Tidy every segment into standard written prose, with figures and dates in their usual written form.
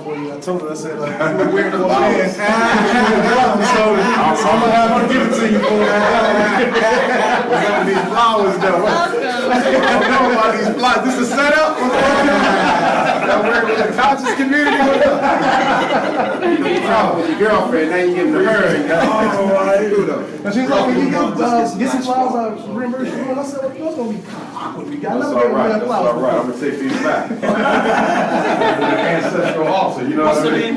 for you. I told her, I said, like, you look weird for a man. So I'm gonna have her give it to you for these flowers though. I don't know about these flowers. This is a setup? I'm working with the conscious community. With your girlfriend, now you give them to her. And she's like, can you get some flowers? I'll reimburse you. And I said, well, that's gonna be awkward. We got That's all right. That's all right. I'm gonna take these back. Ancestral altar, you know what I mean?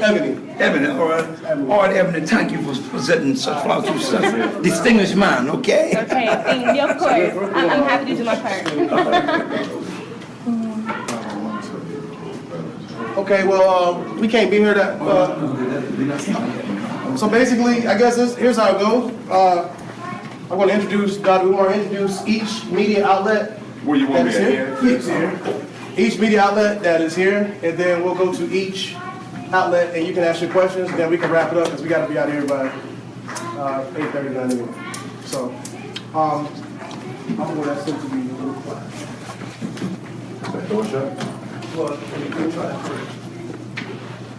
Ebony. Ebony, all right. All right, Ebony, thank you for presenting such flowers to such a distinguished man, okay? Okay, thank you, of course. I'm happy to do my part. Okay, well, we can't be here that. So basically, I guess here's how it goes. I'm going to introduce Dr. Umar, introduce each media outlet. Where you want me at here? Yes, here. Each media outlet that is here, and then we'll go to each outlet, and you can ask your questions, and then we can wrap it up because we got to be out of here by 8:30 anyway. So, I'm going to ask them to be a little quiet. Is that door shut? Well, we can try it first.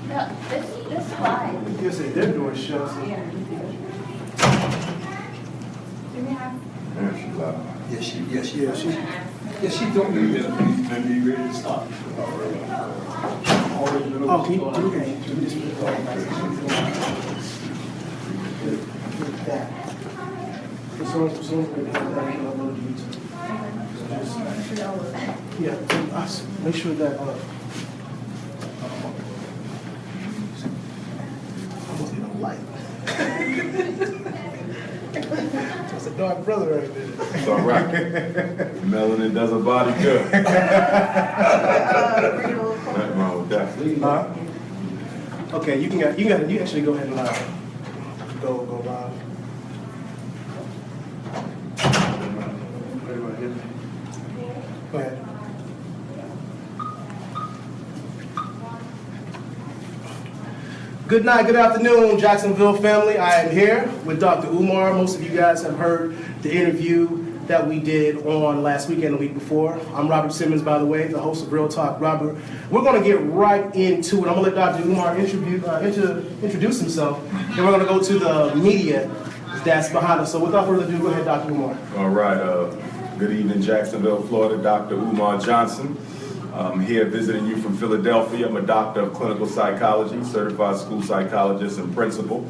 No, this slide. You say their door is shut. Yeah. Yeah, she's loud. Yes, she told me that we be ready to start. Oh, can you do this? That. As soon as we have that, I'll go to YouTube. Yeah, us. Make sure that. Light. That's a dark brother right there. It's all right. Melanin does a body good. Nothing wrong with that. Okay, you actually go ahead and go live. Go ahead. Good night, good afternoon, Jacksonville family. I am here with Dr. Umar. Most of you guys have heard the interview that we did on last weekend, the week before. I'm Robert Simmons, by the way, the host of Real Talk Robert. We're going to get right into it. I'm going to let Dr. Umar introduce himself, and we're going to go to the media that's behind us. So without further ado, go ahead, Dr. Umar. All right. Good evening, Jacksonville, Florida. Dr. Umar Johnson. I'm here visiting you from Philadelphia. I'm a doctor of clinical psychology, certified school psychologist and principal.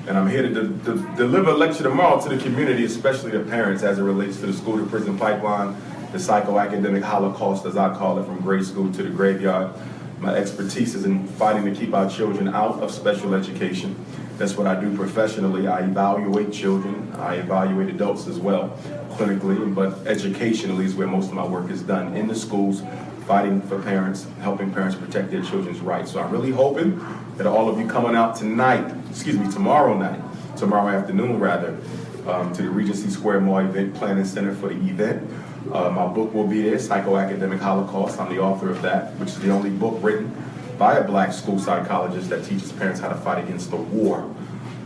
And I'm here to deliver a lecture tomorrow to the community, especially the parents, as it relates to the school-to-prison pipeline, the psychoacademic holocaust, as I call it, from grade school to the graveyard. My expertise is in fighting to keep our children out of special education. That's what I do professionally. I evaluate children. I evaluate adults as well, clinically, but educationally is where most of my work is done in the schools, fighting for parents, helping parents protect their children's rights. So I'm really hoping that all of you coming out tomorrow afternoon rather, to the Regency Square Mall Event Planning Center for the event. My book will be there, Psychoacademic Holocaust. I'm the author of that, which is the only book written by a black school psychologist that teaches parents how to fight against the war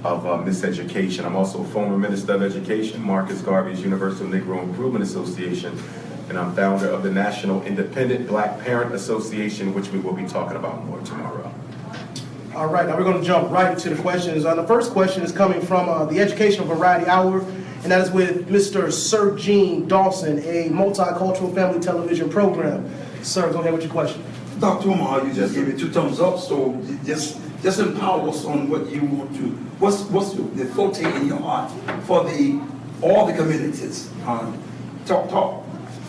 of miseducation. I'm also a former Minister of Education, Marcus Garvey's Universal Negro Improvement Association, and I'm founder of the National Independent Black Parent Association, which we will be talking about more tomorrow. All right, now we're going to jump right into the questions. The first question is coming from the Educational Variety Hour, and that is with Mr. Sir Gene Dawson, a multicultural family television program. Sir, go ahead with your question. Dr. Umar, you just gave me 2 thumbs up, so just empower us on what you want to, what's the forte in your heart for all the communities. Talk.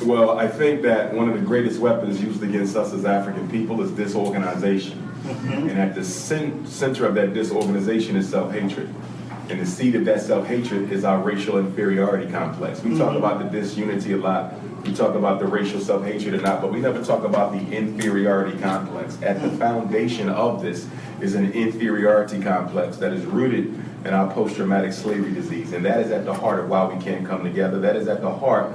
Well, I think that one of the greatest weapons used against us as African people is disorganization. Mm-hmm. And at the center of that disorganization is self-hatred. And the seed of that self-hatred is our racial inferiority complex. We talk about the disunity a lot. We talk about the racial self-hatred a lot, but we never talk about the inferiority complex. At the foundation of this is an inferiority complex that is rooted in our post-traumatic slavery disease. And that is at the heart of why we can't come together. That is at the heart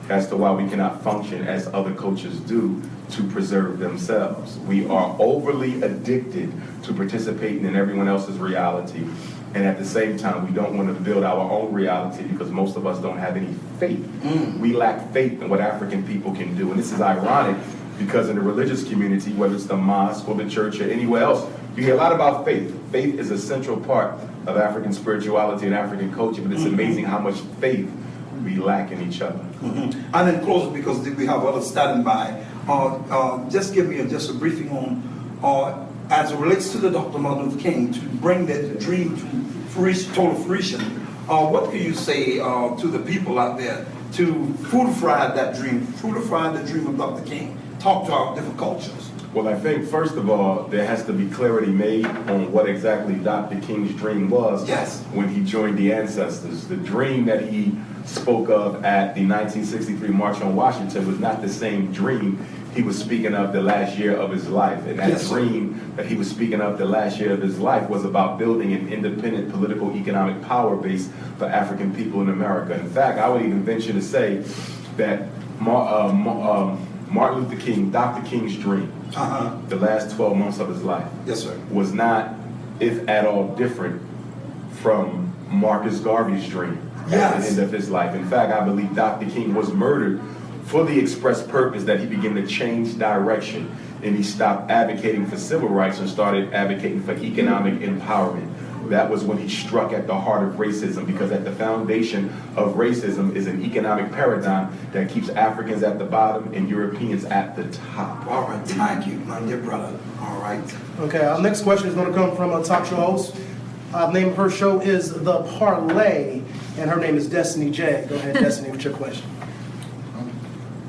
as to why we cannot function as other cultures do to preserve themselves. We are overly addicted to participating in everyone else's reality. And at the same time, we don't want to build our own reality because most of us don't have any faith. We lack faith in what African people can do. And this is ironic Because in the religious community, whether it's the mosque or the church or anywhere else, you hear a lot about faith. Faith is a central part of African spirituality and African culture, but it's amazing how much faith we lack in each other. And then close, because we have others standing by. Just give me just a briefing on, as it relates to the Dr. Martin Luther King, to bring that dream to fruition, total fruition. What can you say to the people out there to fruitify that dream, fruitify the dream of Dr. King? Talk to our different cultures. Well, I think, first of all, there has to be clarity made on what exactly Dr. King's dream was when he joined the ancestors. The dream that he spoke of at the 1963 March on Washington was not the same dream he was speaking of the last year of his life. And that dream that he was speaking of the last year of his life was about building an independent political economic power base for African people in America. In fact, I would even venture to say that Martin Luther King, Dr. King's dream, the last 12 months of his life, was not, if at all, different from Marcus Garvey's dream at the end of his life. In fact, I believe Dr. King was murdered for the express purpose that he began to change direction and he stopped advocating for civil rights and started advocating for economic empowerment. That was when he struck at the heart of racism, because at the foundation of racism is an economic paradigm that keeps Africans at the bottom and Europeans at the top. All right, thank you, my dear brother. All right. Okay, our next question is going to come from a talk show host. The name of her show is The Parlay, and her name is Destiny J. Go ahead, Destiny, with your question.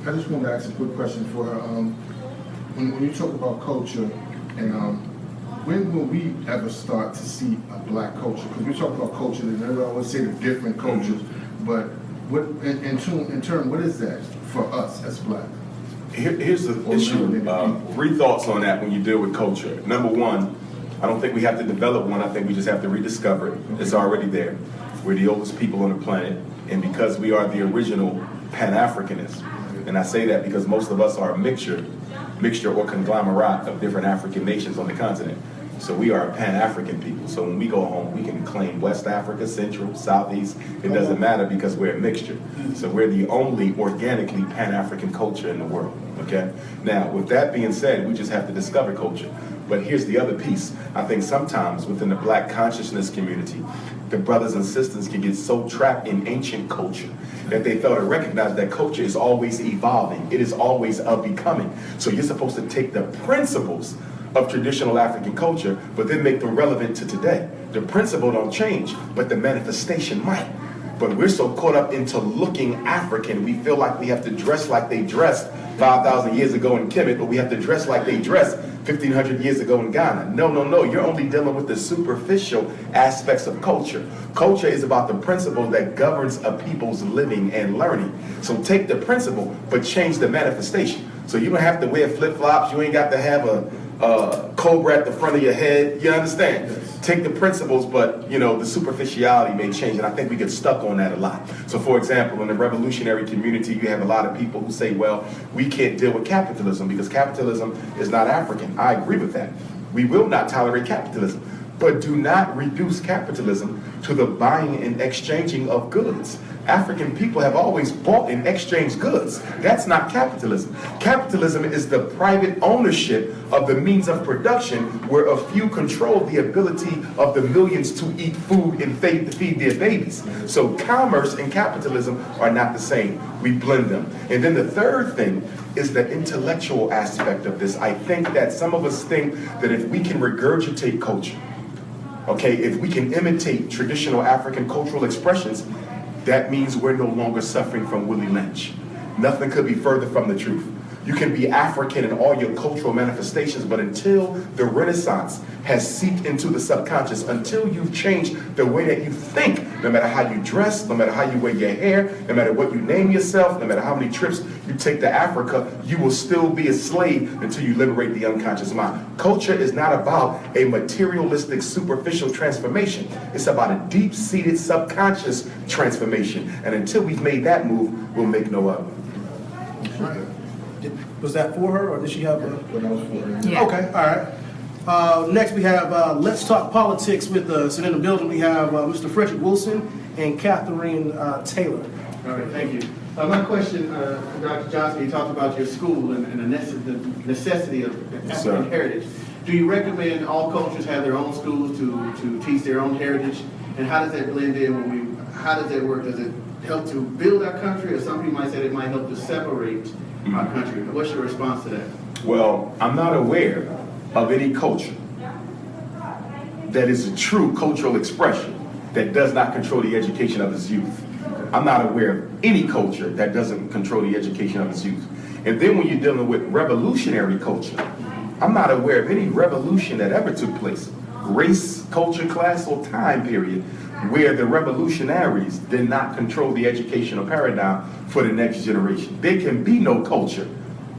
I just wanted to ask a quick question for her. When you talk about culture, and when will we ever start to see a black culture? Because we talk about culture, and everyone always say the different cultures, but what, in turn, what is that for us as black? Here's the issue. 3 thoughts on that when you deal with culture. Number one, I don't think we have to develop one. I think we just have to rediscover it. It's already there. We're the oldest people on the planet, and because we are the original Pan-Africanists, and I say that because most of us are a mixture or conglomerate of different African nations on the continent. So we are Pan-African people. So when we go home, we can claim West Africa, Central, Southeast. It doesn't matter because we're a mixture. So we're the only organically Pan-African culture in the world, okay? Now, with that being said, we just have to discover culture. But here's the other piece. I think sometimes within the black consciousness community, the brothers and sisters can get so trapped in ancient culture that they fail to recognize that culture is always evolving. It is always becoming. So you're supposed to take the principles of traditional African culture, but then make them relevant to today. The principle don't change, but the manifestation might. But we're so caught up into looking African, we feel like we have to dress like they dressed 5,000 years ago in Kemet, but we have to dress like they dressed 1,500 years ago in Ghana. No, you're only dealing with the superficial aspects of culture. Culture is about the principle that governs a people's living and learning. So take the principle, but change the manifestation. So you don't have to wear flip-flops, you ain't got to have a cobra at the front of your head, you understand? Yes. Take the principles, but the superficiality may change, and I think we get stuck on that a lot. So for example, in the revolutionary community, you have a lot of people who say, well, we can't deal with capitalism because capitalism is not African. I agree with that. We will not tolerate capitalism, but do not reduce capitalism to the buying and exchanging of goods. African people have always bought and exchanged goods. That's not capitalism. Capitalism is the private ownership of the means of production where a few control the ability of the millions to eat food and feed their babies. So commerce and capitalism are not the same. We blend them. And then the third thing is the intellectual aspect of this. I think that some of us think that if we can regurgitate culture, okay, if we can imitate traditional African cultural expressions, that means we're no longer suffering from Willie Lynch. Nothing could be further from the truth. You can be African in all your cultural manifestations, but until the Renaissance has seeped into the subconscious, until you've changed the way that you think, no matter how you dress, no matter how you wear your hair, no matter what you name yourself, no matter how many trips you take to Africa, you will still be a slave until you liberate the unconscious mind. Culture is not about a materialistic, superficial transformation. It's about a deep-seated subconscious transformation. And until we've made that move, we'll make no other. Right. Was that for her, or did she have a... What else for her? Yeah. Okay, all right. Next we have Let's Talk Politics with us. And in the building we have Mr. Frederick Wilson and Catherine Taylor. All right, thank you. My question, Dr. Johnson, you talked about your school and the necessity of Yes, sir. African heritage. Do you recommend all cultures have their own schools to teach their own heritage? And how does that blend in how does that work? Does it help to build our country, or some people might say it might help to separate our country? What's your response to that? Well, I'm not aware of any culture that is a true cultural expression that does not control the education of its youth. I'm not aware of any culture that doesn't control the education of its youth. And then when you're dealing with revolutionary culture, I'm not aware of any revolution that ever took place, race, culture, class, or time period, where the revolutionaries did not control the educational paradigm for the next generation. There can be no culture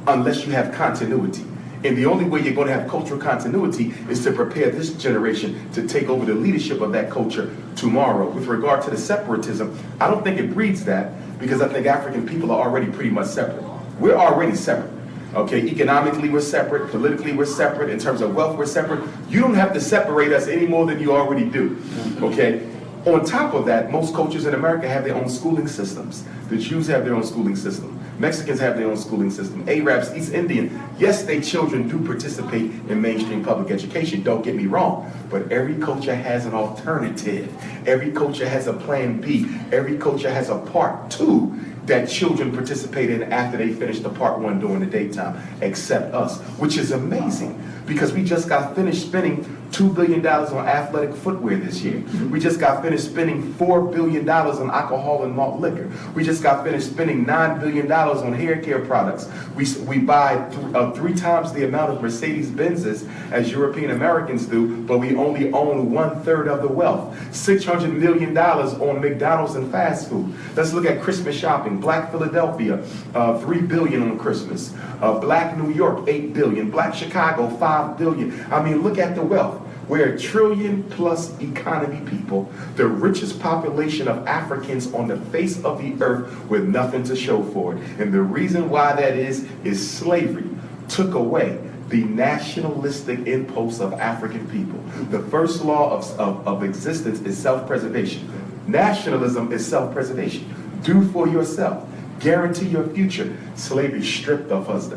unless you have continuity. And the only way you're going to have cultural continuity is to prepare this generation to take over the leadership of that culture tomorrow. With regard to the separatism, I don't think it breeds that, because I think African people are already pretty much separate. We're already separate. Okay, economically we're separate, politically we're separate, in terms of wealth we're separate. You don't have to separate us any more than you already do. Okay? On top of that, most cultures in America have their own schooling systems. The Jews have their own schooling system. Mexicans have their own schooling system. Arabs, East Indian, yes, their children do participate in mainstream public education, don't get me wrong, but every culture has an alternative. Every culture has a plan B. Every culture has a part 2 that children participate in after they finish the part 1 during the daytime, except us, which is amazing, because we just got finished spending $2 billion on athletic footwear this year. We just got finished spending $4 billion on alcohol and malt liquor. We just got finished spending $9 billion on hair care products. We buy 3 times the amount of Mercedes Benzes as European Americans do, but we only own 1/3 of the wealth. $600 million on McDonald's and fast food. Let's look at Christmas shopping. Black Philadelphia, $3 billion on Christmas. Black New York, $8 billion. Black Chicago, $5 billion. I mean, look at the wealth. We're a trillion-plus economy people, the richest population of Africans on the face of the earth, with nothing to show for it. And the reason why that is slavery took away the nationalistic impulse of African people. The first law of existence is self-preservation. Nationalism is self-preservation. Do for yourself. Guarantee your future. Slavery stripped us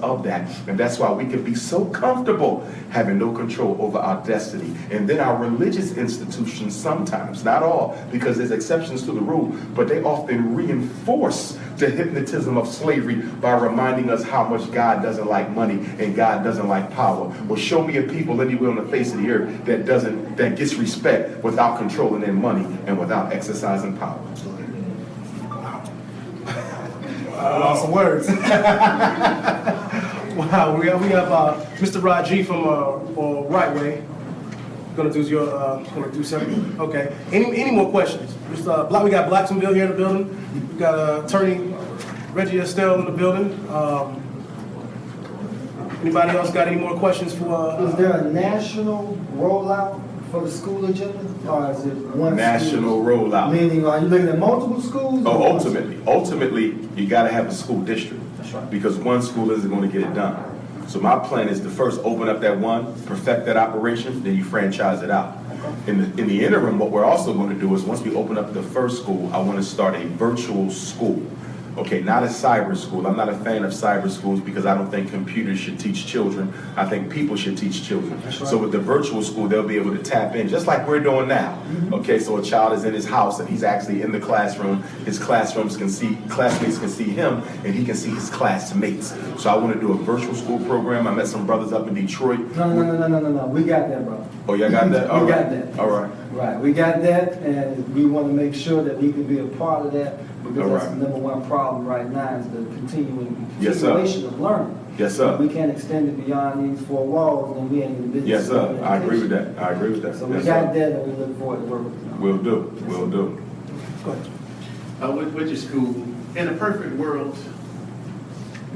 of that, and that's why we can be so comfortable having no control over our destiny. And then our religious institutions sometimes, not all, because there's exceptions to the rule, but they often reinforce the hypnotism of slavery by reminding us how much God doesn't like money and God doesn't like power. Well, show me a people anywhere on the face of the earth that gets respect without controlling their money and without exercising power. Some words. Wow, we have Mr. Raji from Right Way. Gonna do something. Okay. Any more questions? We got Blacksonville here in the building. We got Attorney Reggie Estelle in the building. Anybody else got any more questions for? Is there a national rollout for the school agenda, or is it one National school? rollout. Meaning, are you looking at multiple schools? Oh, or ultimately, you got to have a school district. That's right. Because one school isn't going to get it done. So my plan is to first open up that one, perfect that operation, then you franchise it out. Okay. In the interim, what we're also going to do is once we open up the first school, I want to start a virtual school. Okay, not a cyber school. I'm not a fan of cyber schools because I don't think computers should teach children. I think people should teach children. That's right. So with the virtual school, they'll be able to tap in, just like we're doing now. Mm-hmm. Okay, so a child is in his house and he's actually in the classroom. His classmates can see him, and he can see his classmates. So I want to do a virtual school program. I met some brothers up in Detroit. No. We got that, bro. Oh, y'all got that? All We right. got that. All right. Right, we got that, and we want to make sure that we can be a part of that, because All that's right. the number one problem right now is the Yes, sir. continuation of learning. Yes, sir. If we can't extend it beyond these 4 walls, then we ain't in the business. Yes, sir. of I agree with education. that. I agree with that. So we Yes, got sir. that, and we look forward to working with them. Will do. Will do. Go ahead. With your school, in a perfect world,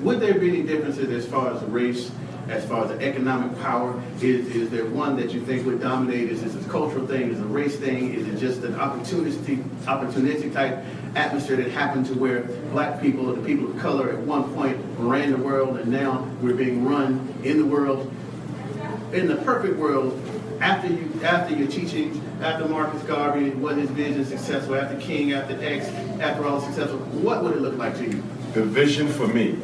would there be any differences as far as the race, as far as the economic power? Is there one that you think would dominate? Is this a cultural thing? Is it a race thing? Is it just an opportunistic type atmosphere that happened to where black people or the people of color at one point ran the world, and now we're being run in the world? In the perfect world, after your teaching, after Marcus Garvey, was his vision successful? After King, after X, after all successful, what would it look like to you? The vision for me,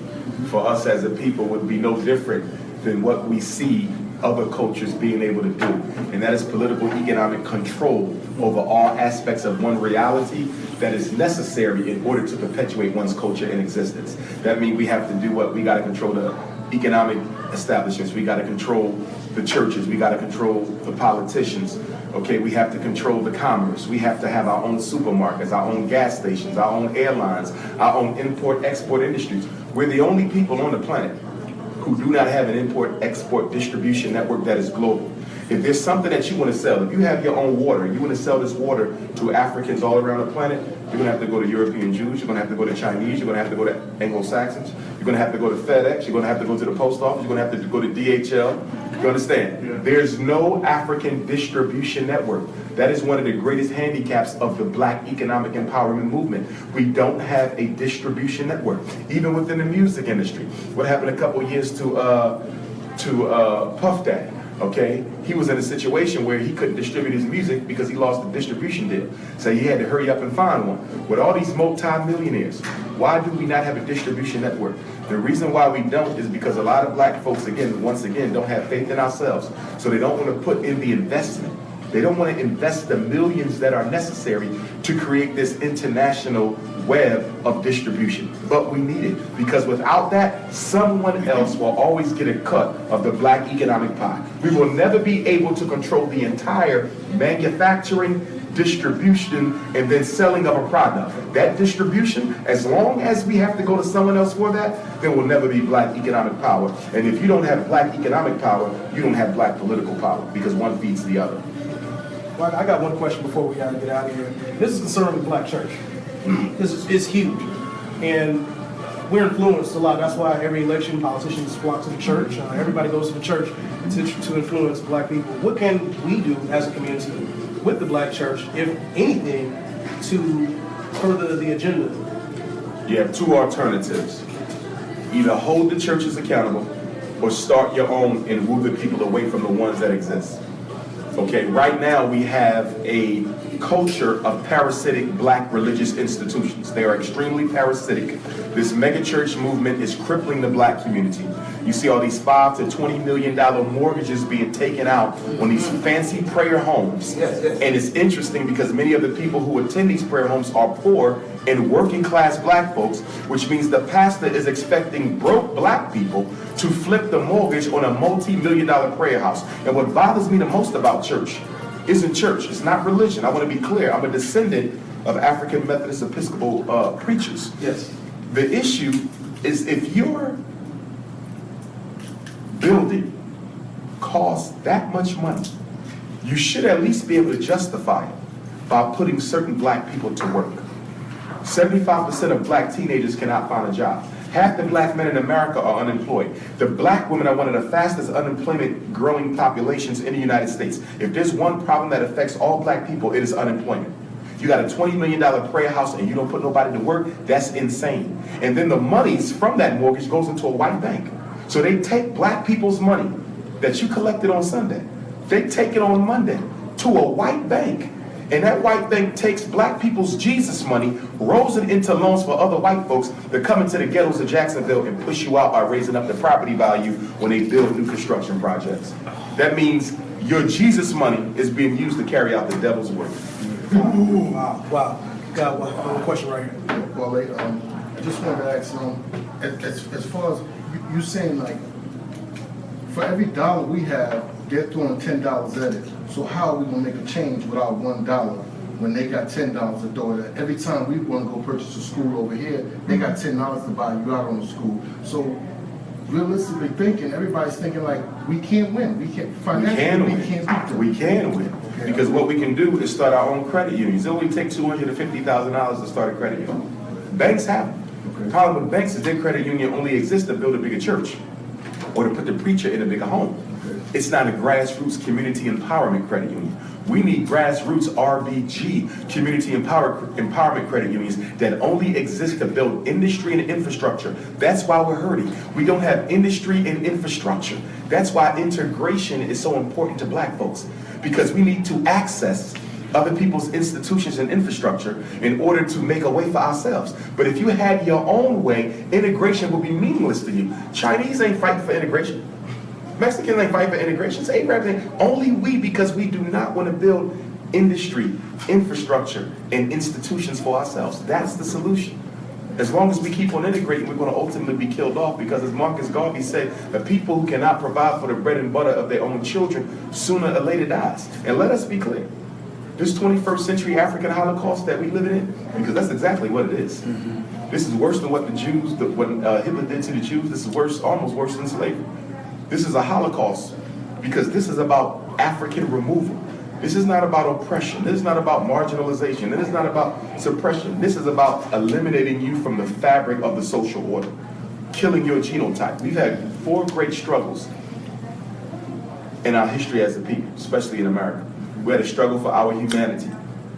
for us as a people, would be no different than what we see other cultures being able to do, and that is political economic control over all aspects of one reality that is necessary in order to perpetuate one's culture in existence. That means we have to do what? We got to control the economic establishments, we got to control the churches, we got to control the politicians, okay? We have to control the commerce, we have to have our own supermarkets, our own gas stations, our own airlines, our own import-export industries. We're the only people on the planet who do not have an import-export distribution network that is global. If there's something that you want to sell, if you have your own water, you want to sell this water to Africans all around the planet, you're going to have to go to European Jews, you're going to have to go to Chinese, you're going to have to go to Anglo-Saxons, you're going to have to go to FedEx, you're going to have to go to the post office, you're going to have to go to DHL. You understand? Yeah. There's no African distribution network. That is one of the greatest handicaps of the Black economic empowerment movement. We don't have a distribution network. Even within the music industry. What happened a couple years to Puff Daddy? Okay, he was in a situation where he couldn't distribute his music because he lost the distribution deal. So he had to hurry up and find one. With all these multi-millionaires, why do we not have a distribution network? The reason why we don't is because a lot of black folks, once again, don't have faith in ourselves. So they don't want to put in the investment. They don't want to invest the millions that are necessary to create this international web of distribution. But we need it, because without that, someone else will always get a cut of the Black economic pie. We will never be able to control the entire manufacturing, distribution, and then selling of a product. That distribution, as long as we have to go to someone else for that, there will never be Black economic power. And if you don't have Black economic power, you don't have Black political power, because one feeds the other. Well, I got one question before we gotta get out of here. This is concerning the Black church. It's huge, and we're influenced a lot. That's why every election, politicians flock to the church. Everybody goes to the church to influence Black people. What can we do as a community with the Black church, if anything, to further the agenda? You have two alternatives. Either hold the churches accountable or start your own and move the people away from the ones that exist. Okay, right now we have a culture of parasitic Black religious institutions. They are extremely parasitic. This megachurch movement is crippling the Black community. You see all these $5 to $20 million mortgages being taken out on these fancy prayer homes. Yes. And it's interesting because many of the people who attend these prayer homes are poor and working class Black folks, which means the pastor is expecting broke Black people to flip the mortgage on a multi-million-dollar prayer house. And what bothers me the most about church isn't church. It's not religion. I want to be clear. I'm a descendant of African Methodist Episcopal preachers. Yes. The issue is if your building costs that much money, you should at least be able to justify it by putting certain Black people to work. 75% of Black teenagers cannot find a job. Half the Black men in America are unemployed. The Black women are one of the fastest unemployment growing populations in the United States. If there's one problem that affects all Black people, it is unemployment. You got a $20 million prayer house and you don't put nobody to work, that's insane. And then the monies from that mortgage goes into a white bank. So they take Black people's money that you collected on Sunday, they take it on Monday to a white bank. And that white bank takes Black people's Jesus money, rolls it into loans for other white folks that come into the ghettos of Jacksonville and push you out by raising up the property value when they build new construction projects. That means your Jesus money is being used to carry out the devil's work. Wow. Got one question right here. Well, I just wanted to ask, as far as you saying, like, for every dollar we have, they're throwing $10 at it. So how are we gonna make a change with our $1 when they got $10 to throw at it? Every time we want to go purchase a school over here, they got $10 to buy you out on the school. So realistically thinking, everybody's thinking like, we can't win. We can't financially. We can't beat them. We can win. Okay. Because what we can do is start our own credit unions. It only takes $250,000 to start a credit union. Banks have them. Okay. The problem with banks is their credit union only exists to build a bigger church or to put the preacher in a bigger home. Okay. It's not a grassroots community empowerment credit union. We need grassroots RBG, community empowerment credit unions that only exist to build industry and infrastructure. That's why we're hurting. We don't have industry and infrastructure. That's why integration is so important to black folks, because we need to access other people's institutions and infrastructure in order to make a way for ourselves. But if you had your own way, integration would be meaningless to you. Chinese ain't fighting for integration. Mexicans ain't fighting for integration. So Arabs ain't. Only we, because we do not want to build industry, infrastructure, and institutions for ourselves. That's the solution. As long as we keep on integrating, we're going to ultimately be killed off, because as Marcus Garvey said, the people who cannot provide for the bread and butter of their own children sooner or later dies. And let us be clear. This 21st century African Holocaust that we live in, because that's exactly what it is. This is worse than what the Jews, what Hitler did to the Jews. This is worse, almost worse than slavery. This is a Holocaust, because this is about African removal. This is not about oppression. This is not about marginalization. This is not about suppression. This is about eliminating you from the fabric of the social order, killing your genotype. We've had 4 great struggles in our history as a people, especially in America. We had a struggle for our humanity.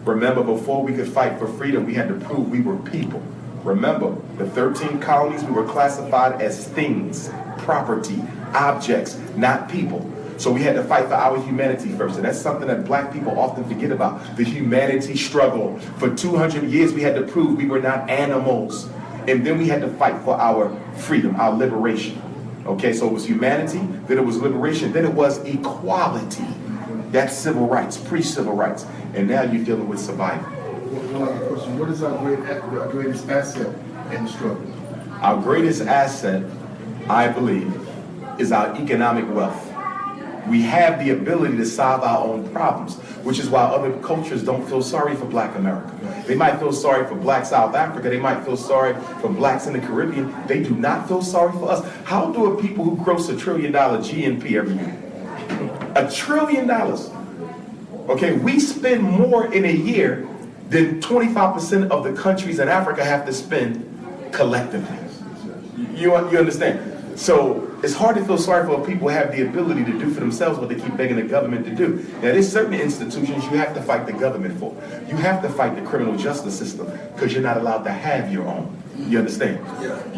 Remember, before we could fight for freedom, we had to prove we were people. Remember, the 13 colonies, we were classified as things, property, objects, not people. So we had to fight for our humanity first. And that's something that black people often forget about, the humanity struggle. For 200 years, we had to prove we were not animals. And then we had to fight for our freedom, our liberation. Okay, so it was humanity, then it was liberation, then it was equality. That's civil rights, pre-civil rights. And now you're dealing with survival. One other question. What is our greatest asset in the struggle? Our greatest asset, I believe, is our economic wealth. We have the ability to solve our own problems, which is why other cultures don't feel sorry for black America. They might feel sorry for black South Africa. They might feel sorry for blacks in the Caribbean. They do not feel sorry for us. How do a people who gross $1 trillion GNP every year? $1 trillion. Okay, we spend more in a year than 25% of the countries in Africa have to spend collectively. You understand? So it's hard to feel sorry for people who have the ability to do for themselves what they keep begging the government to do. Now, there's certain institutions you have to fight the government for. You have to fight the criminal justice system, because you're not allowed to have your own. You understand?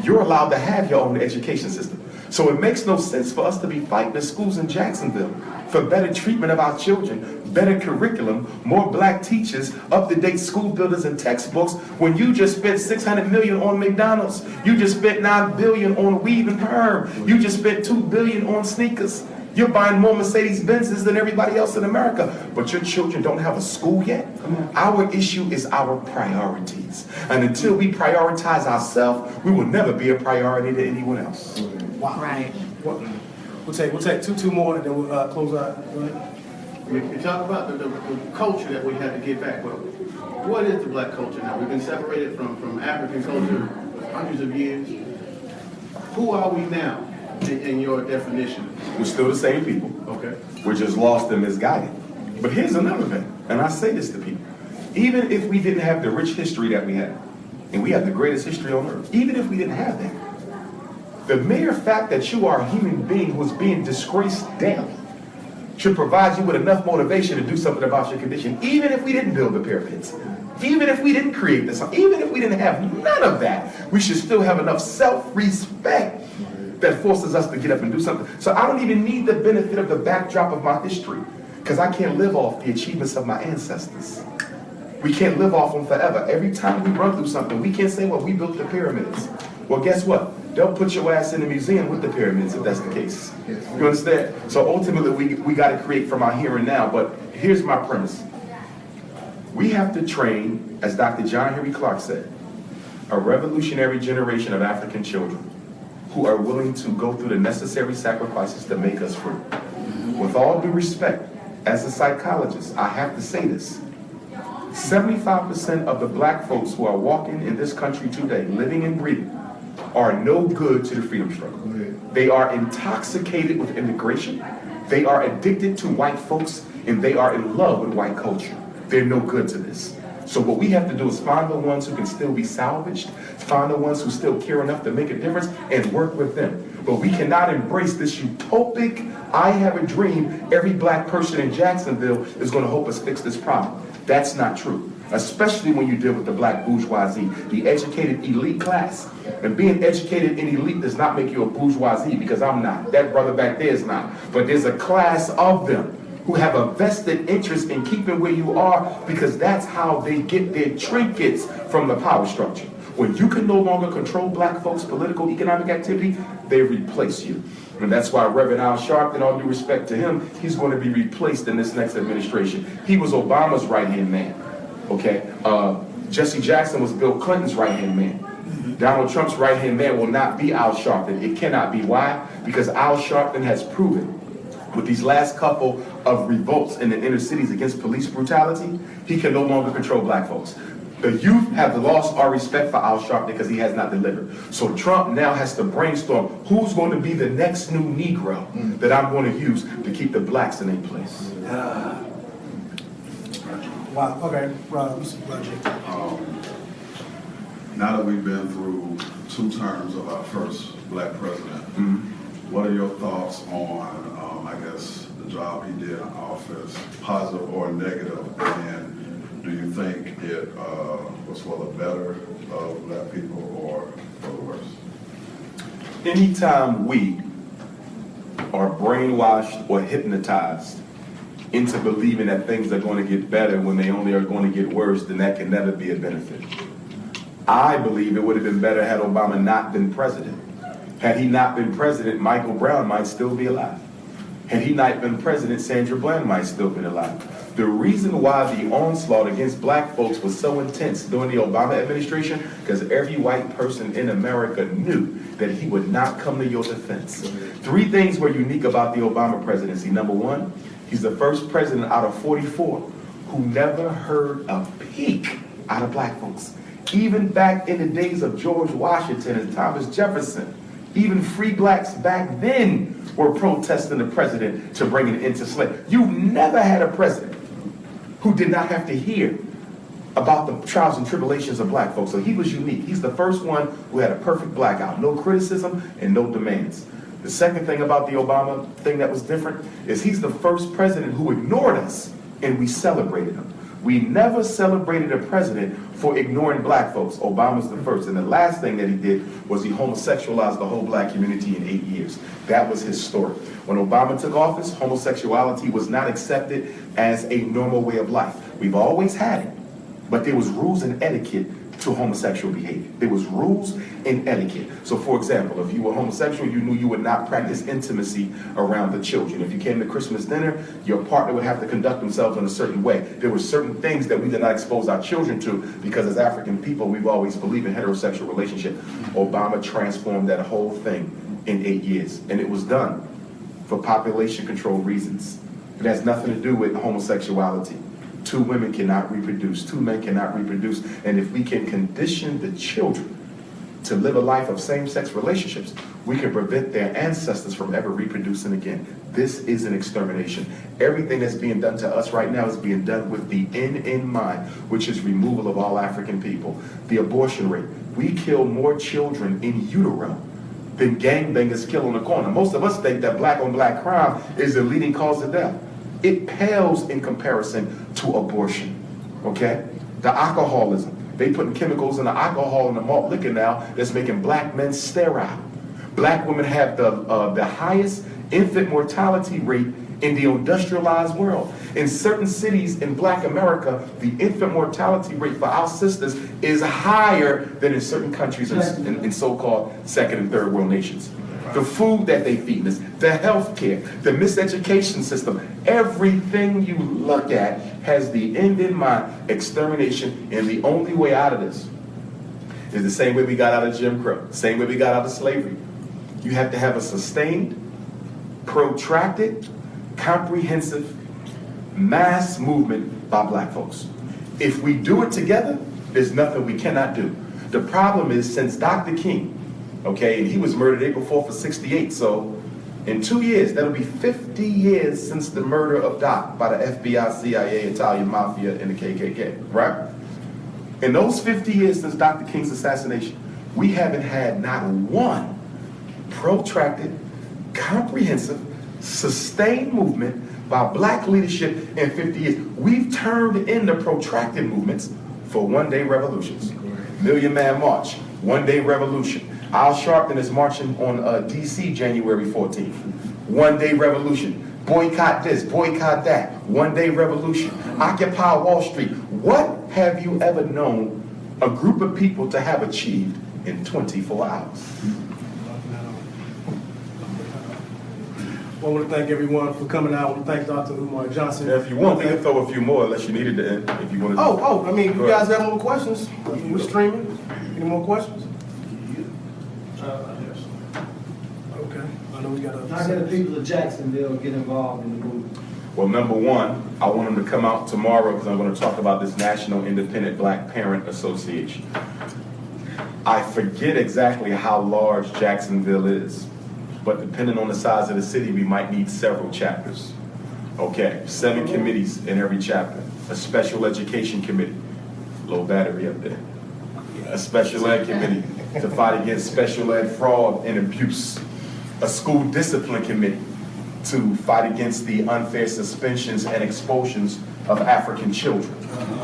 You're allowed to have your own education system. So it makes no sense for us to be fighting the schools in Jacksonville for better treatment of our children, better curriculum, more black teachers, up-to-date school buildings and textbooks, when you just spent $600 million on McDonald's. You just spent $9 billion on weave and perm. You just spent $2 billion on sneakers. You're buying more Mercedes-Benzes than everybody else in America, but your children don't have a school yet. Our issue is our priorities. And until we prioritize ourselves, we will never be a priority to anyone else. Wow. Right. We'll take two more, and then we'll close out. Go ahead. You talk about the culture that we have to get back. Well, what is the black culture now? We've been separated from African culture hundreds of years. Who are we now in your definition? We're still the same people. Okay. We're just lost and misguided. But here's another thing, and I say this to people. Even if we didn't have the rich history that we have, and we have the greatest history on earth, even if we didn't have that, the mere fact that you are a human being who's being disgraced daily should provide you with enough motivation to do something about your condition, even if we didn't build the pyramids, even if we didn't create this, even if we didn't have none of that, we should still have enough self-respect that forces us to get up and do something. So I don't even need the benefit of the backdrop of my history, because I can't live off the achievements of my ancestors. We can't live off them forever. Every time we run through something, we can't say, well, we built the pyramids. Well, guess what? They'll put your ass in the museum with the pyramids if that's the case. You understand? So ultimately, we got to create from our here and now. But here's my premise. We have to train, as Dr. John Henry Clark said, a revolutionary generation of African children who are willing to go through the necessary sacrifices to make us free. With all due respect, as a psychologist, I have to say this. 75% of the black folks who are walking in this country today, living and breathing, are no good to the freedom struggle. They are intoxicated with immigration. They are addicted to white folks, and they are in love with white culture. They're no good to this. So what we have to do is find the ones who can still be salvaged, find the ones who still care enough to make a difference, and work with them. But we cannot embrace this utopic, I have a dream, every black person in Jacksonville is going to help us fix this problem. That's not true. Especially when you deal with the black bourgeoisie, the educated elite class. And being educated and elite does not make you a bourgeoisie, because I'm not. That brother back there is not. But there's a class of them who have a vested interest in keeping where you are, because that's how they get their trinkets from the power structure. When you can no longer control black folks' political, economic activity, they replace you. And that's why Reverend Al Sharpton, all due respect to him, he's going to be replaced in this next administration. He was Obama's right-hand man, okay? Jesse Jackson was Bill Clinton's right-hand man. Donald Trump's right-hand man will not be Al Sharpton. It cannot be. Why? Because Al Sharpton has proven with these last couple of revolts in the inner cities against police brutality, he can no longer control black folks. The youth have lost our respect for Al Sharpton because he has not delivered. So Trump now has to brainstorm who's going to be the next new Negro that I'm going to use to keep the blacks in their place. Wow, okay, Roger. Now that we've been through 2 terms of our first black president, what are your thoughts on, I guess, the job he did in office, positive or negative, and do you think it was for the better of black people or for the worse? Anytime we are brainwashed or hypnotized into believing that things are going to get better when they only are going to get worse, then that can never be a benefit. I believe it would have been better had Obama not been president. Had he not been president, Michael Brown might still be alive. Had he not been president, Sandra Bland might still be alive. The reason why the onslaught against black folks was so intense during the Obama administration, because every white person in America knew that he would not come to your defense. 3 things were unique about the Obama presidency. Number 1, he's the first president out of 44 who never heard a peep out of black folks. Even back in the days of George Washington and Thomas Jefferson, even free blacks back then were protesting the president to bring an end to slavery. You never had a president who did not have to hear about the trials and tribulations of black folks. So he was unique. He's the first one who had a perfect blackout, no criticism and no demands. The second thing about the Obama thing that was different is he's the first president who ignored us and we celebrated him. We never celebrated a president for ignoring black folks. Obama's the first. And the last thing that he did was he homosexualized the whole black community in 8 years. That was his story. When Obama took office, homosexuality was not accepted as a normal way of life. We've always had it, but there was rules and etiquette to homosexual behavior. There was rules and etiquette. So for example, if you were homosexual, you knew you would not practice intimacy around the children. If you came to Christmas dinner, your partner would have to conduct themselves in a certain way. There were certain things that we did not expose our children to because as African people, we've always believed in heterosexual relationship. Obama transformed that whole thing in 8 years, and it was done for population control reasons. It has nothing to do with homosexuality. 2 women cannot reproduce, 2 men cannot reproduce, and if we can condition the children to live a life of same-sex relationships, we can prevent their ancestors from ever reproducing again. This is an extermination. Everything that's being done to us right now is being done with the end in mind, which is removal of all African people. The abortion rate. We kill more children in utero than gangbangers kill on the corner. Most of us think that black-on-black crime is the leading cause of death. It pales in comparison to abortion, okay? The alcoholism. They putting chemicals in the alcohol and the malt liquor now that's making black men sterile. Black women have the highest infant mortality rate in the industrialized world. In certain cities in black America, the infant mortality rate for our sisters is higher than in certain countries in so-called second and third world nations. The food that they feed us, the health care, the miseducation system, everything you look at has the end in mind, extermination, and the only way out of this is the same way we got out of Jim Crow, the same way we got out of slavery. You have to have a sustained, protracted, comprehensive, mass movement by black folks. If we do it together, there's nothing we cannot do. The problem is since Dr. King, okay, and he was murdered April 4th of '68, so in 2 years, that'll be 50 years since the murder of Doc by the FBI, CIA, Italian Mafia, and the KKK, right? In those 50 years since Dr. King's assassination, we haven't had not one protracted, comprehensive, sustained movement by black leadership in 50 years. We've turned into protracted movements for one-day revolutions. Million Man March, one-day revolution. Al Sharpton is marching on DC January 14th. One-day revolution. Boycott this, boycott that. One-day revolution. Occupy Wall Street. What have you ever known a group of people to have achieved in 24 hours? Well, I want to thank everyone for coming out. I want to thank Dr. Umar Johnson. If you want, we can throw a few more unless you needed to end. If you want to. I mean, if you Go guys ahead. have more questions, we're streaming. Any more questions? Okay. I know we got How can the people of Jacksonville get involved in the movement? Well, number one, I want them to come out tomorrow because I'm going to talk about this National Independent Black Parent Association. I forget exactly how large Jacksonville is, but depending on the size of the city, we might need several chapters. Okay, 7 committees in every chapter. A special education committee, low battery up there. A special ed committee to fight against special ed fraud and abuse. A school discipline committee to fight against the unfair suspensions and expulsions of African children.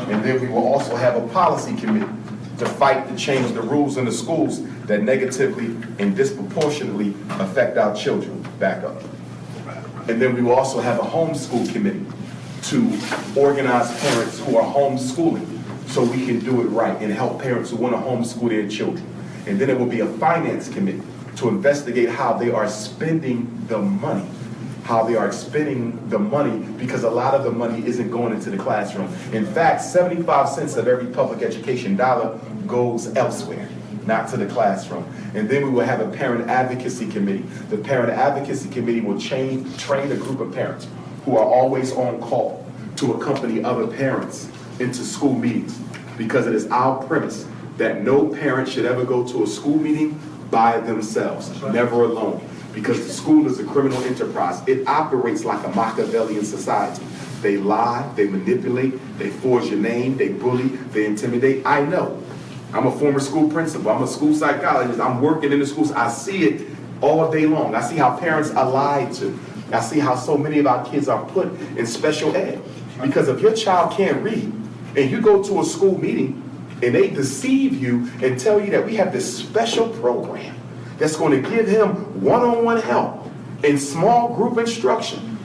And then we will also have a policy committee to fight to change the rules in the schools that negatively and disproportionately affect our children. Back up. And then we will also have a homeschool committee to organize parents who are homeschooling so we can do it right and help parents who want to homeschool their children. And then it will be a finance committee to investigate how they are spending the money. How they are spending the money, because a lot of the money isn't going into the classroom. In fact, 75 cents of every public education dollar goes elsewhere, not to the classroom. And then we will have a parent advocacy committee. The parent advocacy committee will train a group of parents who are always on call to accompany other parents into school meetings, because it is our premise that no parent should ever go to a school meeting by themselves, never alone. Because the school is a criminal enterprise. It operates like a Machiavellian society. They lie, they manipulate, they forge your name, they bully, they intimidate. I know. I'm a former school principal. I'm a school psychologist. I'm working in the schools. I see it all day long. I see how parents are lied to. I see how so many of our kids are put in special ed. Because if your child can't read and you go to a school meeting and they deceive you and tell you that we have this special program that's going to give him one-on-one help in small group instruction,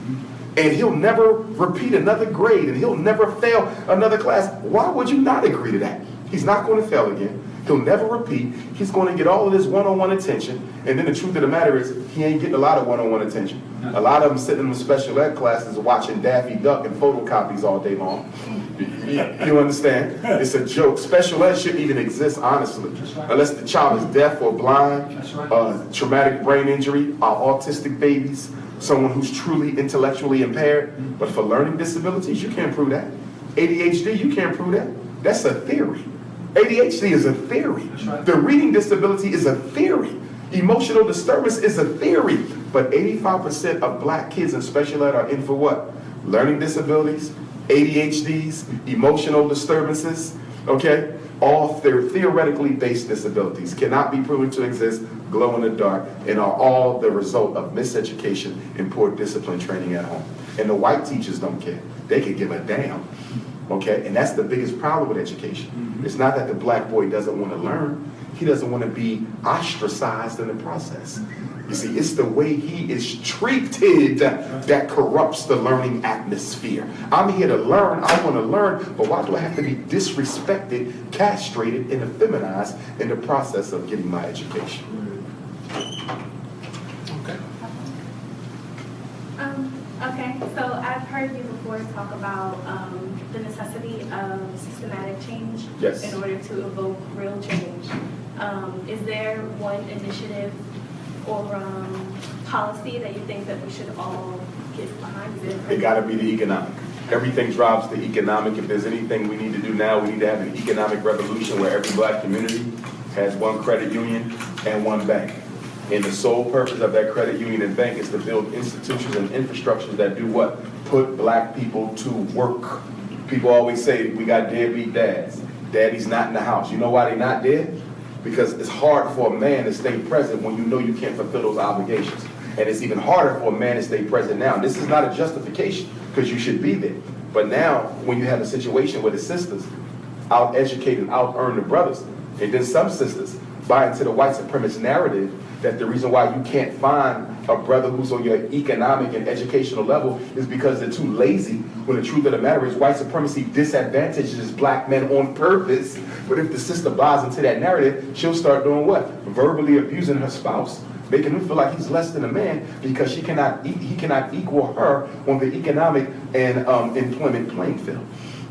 and he'll never repeat another grade, and he'll never fail another class. Why would you not agree to that? He's not going to fail again. He'll never repeat. He's going to get all of this one-on-one attention, and then the truth of the matter is he ain't getting a lot of one-on-one attention. A lot of them sitting in the special ed classes watching Daffy Duck and photocopies all day long. You understand? It's a joke. Special ed shouldn't even exist, honestly, unless the child is deaf or blind, traumatic brain injury, autistic babies, someone who's truly intellectually impaired. But for learning disabilities, you can't prove that. ADHD, you can't prove that. That's a theory. ADHD is a theory. The reading disability is a theory. Emotional disturbance is a theory. But 85% of black kids in special ed are in for what? Learning disabilities, ADHDs, emotional disturbances, okay? All theoretically based disabilities cannot be proven to exist, glow in the dark, and are all the result of miseducation and poor discipline training at home. And the white teachers don't care. They could give a damn, okay? And that's the biggest problem with education. It's not that the black boy doesn't want to learn. He doesn't want to be ostracized in the process. You see, it's the way he is treated that corrupts the learning atmosphere. I'm here to learn, I want to learn, but why do I have to be disrespected, castrated, and effeminized in the process of getting my education? Okay. Okay, so I've heard you before talk about the necessity of systematic change Yes. in order to evoke real change. Is there one initiative or policy that you think that we should all get behind? It got to be the economic. Everything drives the economic. If there's anything we need to do now, we need to have an economic revolution where every black community has one credit union and one bank. And the sole purpose of that credit union and bank is to build institutions and infrastructures that do what? Put black people to work. People always say we got deadbeat dads. Daddy's not in the house. You know why they're not there? Because it's hard for a man to stay present when you know you can't fulfill those obligations. And it's even harder for a man to stay present now. This is not a justification, because you should be there. But now, when you have a situation where the sisters out-educate and out-earn the brothers, and then some sisters buy into the white supremacist narrative that the reason why you can't find a brother who's on your economic and educational level is because they're too lazy, when the truth of the matter is white supremacy disadvantages black men on purpose. But if the sister buys into that narrative, she'll start doing what? Verbally abusing her spouse, making him feel like he's less than a man because he cannot equal her on the economic and employment playing field.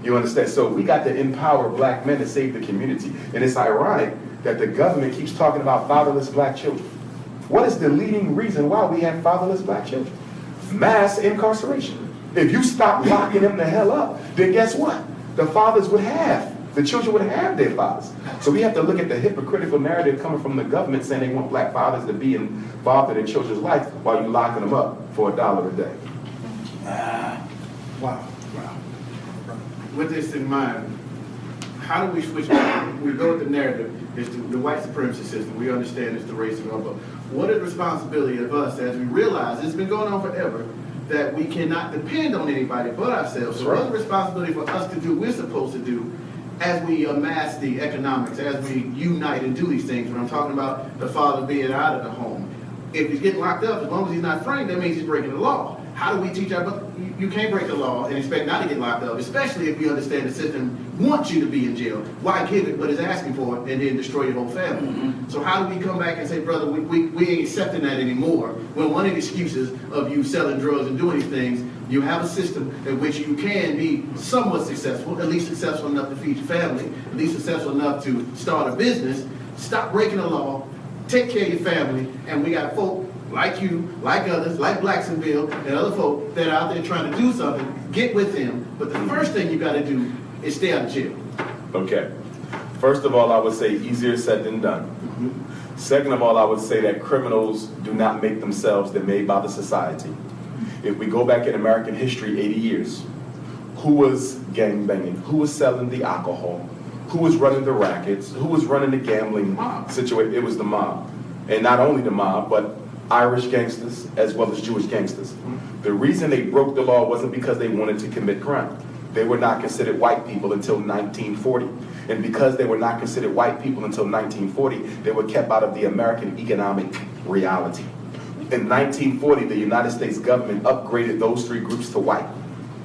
You understand? So we got to empower black men to save the community. And it's ironic that the government keeps talking about fatherless black children. What is the leading reason why we have fatherless black children? Mass incarceration. If you stop locking them the hell up, then guess what? The children would have their fathers. So we have to look at the hypocritical narrative coming from the government saying they want black fathers to be involved in their children's life while you're locking them up for $1 a day. Wow. With this in mind, how do we switch back? We go with the narrative, it's the white supremacy system. We understand it's the racism, but what is the responsibility of us as we realize it's been going on forever, that we cannot depend on anybody but ourselves? So what's the responsibility for us to do, we're supposed to do, as we amass the economics, as we unite and do these things? When I'm talking about the father being out of the home, if he's getting locked up, as long as he's not framed, that means he's breaking the law. How do we teach our, but you can't break the law and expect not to get locked up, especially if you understand the system wants you to be in jail. Why give it what it's asking for and then destroy your whole family? Mm-hmm. So how do we come back and say, brother, we ain't accepting that anymore? When one of the excuses of you selling drugs and doing these things, you have a system in which you can be somewhat successful, at least successful enough to feed your family, at least successful enough to start a business. Stop breaking the law, take care of your family, and we got folk like you, like others, like Jacksonville, and other folk that are out there trying to do something. Get with them. But the first thing you got to do is stay out of jail. Okay. First of all, I would say easier said than done. Mm-hmm. Second of all, I would say that criminals do not make themselves, they're made by the society. If we go back in American history 80 years, who was gangbanging? Who was selling the alcohol? Who was running the rackets? Who was running the gambling situation? It was the mob. And not only the mob, but Irish gangsters as well as Jewish gangsters. The reason they broke the law wasn't because they wanted to commit crime. They were not considered white people until 1940. And because they were not considered white people until 1940, they were kept out of the American economic reality. In 1940, the United States government upgraded those three groups to white.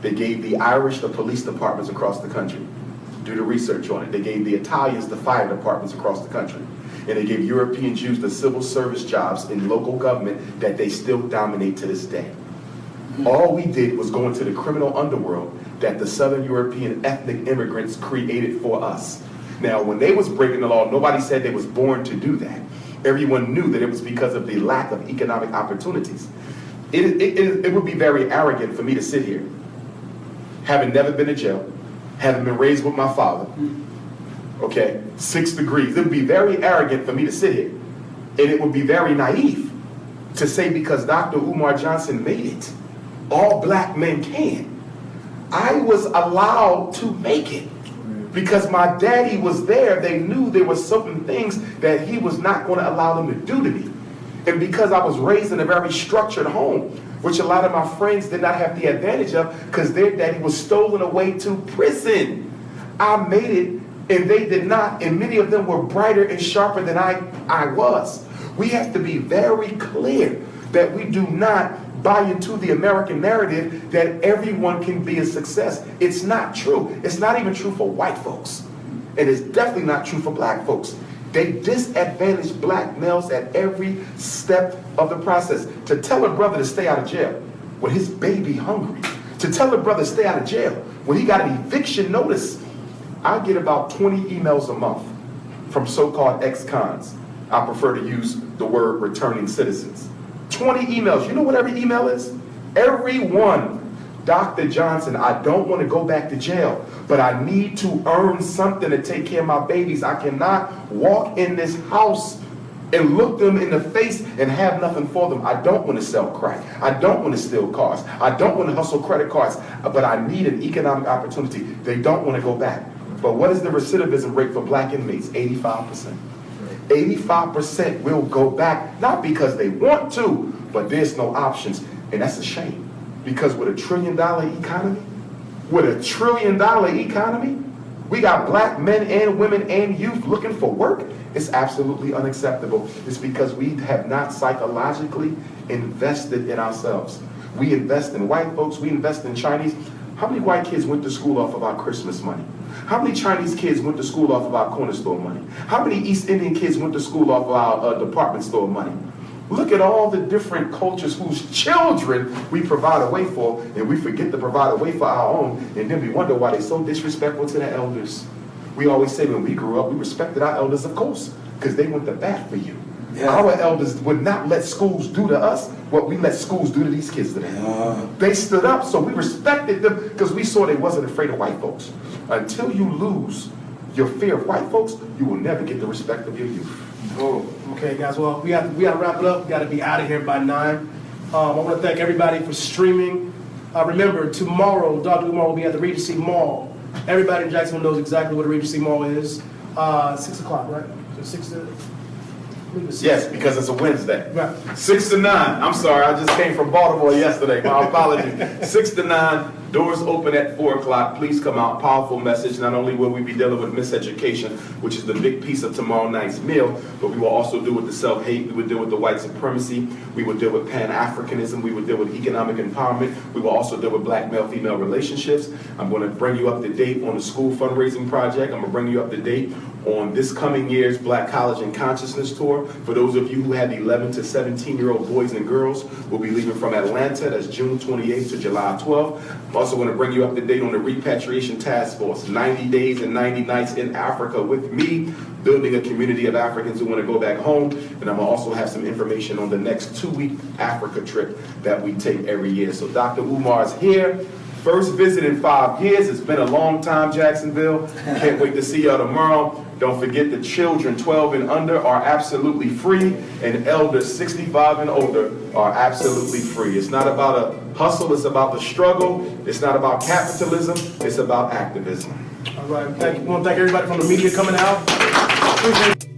They gave the Irish the police departments across the country. Do the research on it. They gave the Italians the fire departments across the country. And they gave European Jews the civil service jobs in local government that they still dominate to this day. All we did was go into the criminal underworld that the Southern European ethnic immigrants created for us. Now, when they was breaking the law, nobody said they was born to do that. Everyone knew that it was because of the lack of economic opportunities. It would be very arrogant for me to sit here, having never been to jail, having been raised with my father, okay, 6 degrees. It would be very arrogant for me to sit here. And it would be very naive to say because Dr. Umar Johnson made it, all black men can. I was allowed to make it because my daddy was there. They knew there were certain things that he was not going to allow them to do to me. And because I was raised in a very structured home, which a lot of my friends did not have the advantage of because their daddy was stolen away to prison. I made it and they did not, and many of them were brighter and sharper than I was. We have to be very clear that we do not buy into the American narrative that everyone can be a success. It's not true. It's not even true for white folks. And it's definitely not true for black folks. They disadvantage black males at every step of the process. To tell a brother to stay out of jail when his baby hungry, to tell a brother to stay out of jail when he got an eviction notice. I get about 20 emails a month from so-called ex-cons. I prefer to use the word returning citizens. 20 emails. You know what every email is? Every one. Dr. Johnson, I don't want to go back to jail, but I need to earn something to take care of my babies. I cannot walk in this house and look them in the face and have nothing for them. I don't want to sell crack. I don't want to steal cars. I don't want to hustle credit cards, but I need an economic opportunity. They don't want to go back. But what is the recidivism rate for black inmates? 85%. 85% will go back, not because they want to, but there's no options. And that's a shame. Because with $1 trillion economy, we got black men and women and youth looking for work. It's absolutely unacceptable. It's because we have not psychologically invested in ourselves. We invest in white folks, we invest in Chinese. How many white kids went to school off of our Christmas money? How many Chinese kids went to school off of our corner store money? How many East Indian kids went to school off of our department store money? Look at all the different cultures whose children we provide a way for, and we forget to provide a way for our own, and then we wonder why they're so disrespectful to their elders. We always say when we grew up, we respected our elders, of course, because they went to bat for you. Yeah. Our elders would not let schools do to us what we let schools do to these kids today. They stood up, so we respected them because we saw they wasn't afraid of white folks. Until you lose your fear of white folks, you will never get the respect of your youth. Oh, okay, guys. Well, we got to wrap it up. We got to be out of here by 9. I want to thank everybody for streaming. Remember, tomorrow, Dr. Umar will be at the Regency Mall. Everybody in Jacksonville knows exactly what the Regency Mall is. 6 o'clock, right? So 6 to... Yes, because it's a Wednesday. Right. 6 to 9. I'm sorry, I just came from Baltimore yesterday. My apologies. 6 to 9. Doors open at 4 o'clock. Please come out. Powerful message. Not only will we be dealing with miseducation, which is the big piece of tomorrow night's meal, but we will also deal with the self-hate. We will deal with the white supremacy. We will deal with Pan-Africanism. We will deal with economic empowerment. We will also deal with black male-female relationships. I'm going to bring you up to date on the school fundraising project. I'm going to bring you up to date on this coming year's Black College and Consciousness Tour. For those of you who have 11 to 17-year-old boys and girls, we'll be leaving from Atlanta. That's June 28th to July 12th. I'm also going to bring you up to date on the Repatriation Task Force, 90 days and 90 nights in Africa with me, building a community of Africans who want to go back home. And I'm going to also have some information on the next 2-week Africa trip that we take every year. So Dr. Umar's here. First visit in 5 years. It's been a long time, Jacksonville. Can't wait to see y'all tomorrow. Don't forget the children 12 and under are absolutely free, and elders 65 and older are absolutely free. It's not about a hustle, it's about the struggle. It's not about capitalism, it's about activism. All right, I want to thank everybody from the media coming out. Appreciate it.